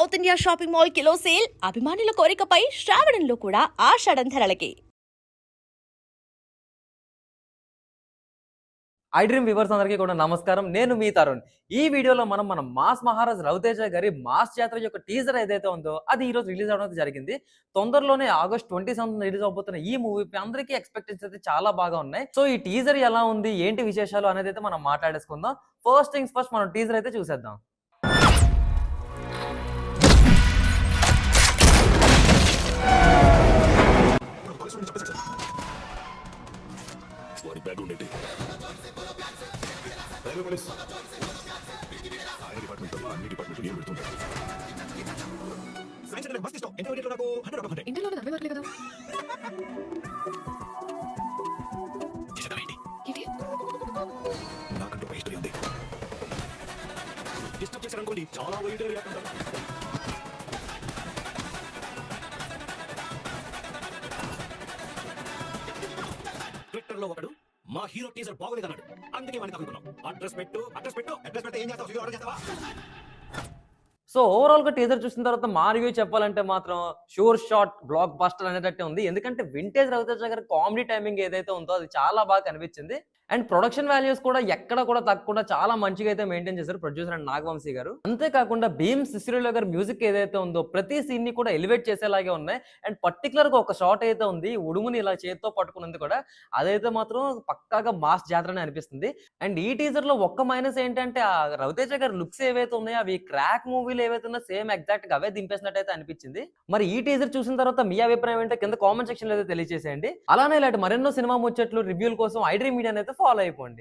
South India shopping mall kilo sale అభిమానుల కోరికపై శ్రావణంలో కూడా ఆషాఢం ధరలకి. I dream viewers అందరికీ కూడా నమస్కారం. నేను మీ తరుణ్. ఈ వీడియోలో మన మాస్ మహారాజ్ రవితేజ గారి మాస్ జాతర యొక్క టీజర్ ఏదైతే ఉందో అది ఈ రోజు రిలీజ్ అవడం జరిగింది. తొందరలోనే ఆగస్ట్ 27 రిలీజ్ అవబోతున్న ఈ మూవీ అందరికీ ఎక్స్పెక్టేషన్స్ అయితే చాలా బాగా ఉన్నాయి. సో ఈ టీజర్ ఎలా ఉంది, ఏంటి విశేషాలు అనేది అయితే మనం మాట్లాడేసుకుందాం. ఫస్ట్ థింగ్స్ ఫస్ట్, మనం టీజర్ అయితే చూసేద్దాం. ఇంటర్లోనే నవ్వే వర్లే కదా. ఏంటి? నాకంటూ ఒక హిస్టరీ ఉంది. డిస్టర్బ్ చేశారనుకోండి, చాలా వైట్ రియాక్ట్ అవుతారు. ట్విట్టర్ లో ఒకడు మా హీరో టీజర్ బాగోలేదు అన్నాడు. అందుకే వాడిని తగ్గుతున్నాం. అడ్రస్ పెడితే ఏం చేస్తావు? ఆర్డర్ చేస్తావా? సో ఓవరాల్ గా టీజర్ చూసిన తర్వాత మా రివ్యూ చెప్పాలంటే మాత్రం షూర్ షాట్ బ్లాక్ బస్టర్ అనేటట్టే ఉంది. ఎందుకంటే వింటేజ్ రవితేజ గారి కామెడీ టైమింగ్ ఏదైతే ఉందో అది చాలా బాగా కనిపించింది. అండ్ ప్రొడక్షన్ వాల్యూస్ కూడా ఎక్కడ కూడా తగ్గకుండా చాలా మంచిగా అయితే మెయింటైన్ చేశారు ప్రొడ్యూసర్ అండ్ నాగవంశీ గారు. అంతేకాకుండా భీమ్ సిసిరోలో గారి మ్యూజిక్ ఏదైతే ఉందో ప్రతి సీన్ ని కూడా ఎలివేట్ చేసేలాగే ఉన్నాయి. అండ్ పర్టికులర్ గా ఒక షాట్ అయితే ఉంది, ఉడుముని ఇలా చేతితో పట్టుకున్నది కూడా, అదైతే మాత్రం పక్కాగా మాస్ జాతరనే అనిపిస్తుంది. అండ్ ఈ టీజర్ లో ఒక్క మైనస్ ఏంటంటే ఆ రవితేజ గారి లుక్స్ ఏవైతే ఉన్నాయో అవి క్రాక్ మూవీలో ఏవైతే ఉన్నా సేమ్ ఎగ్జాక్ట్ గా అవే దింపేసినట్టయితే అనిపించింది. మరి ఈ టీజర్ చూసిన తర్వాత మీ అభిప్రాయం ఏంటో కింద కామెంట్ సెక్షన్ లో అయితే తెలియజేసేయండి. అలానే ఇలాంటి మరెన్నో సినిమా ముచ్చట్లు రివ్యూల కోసం ఐ డ్రీమ్ మీడియా అయితే ఫాలో అయిపోండి.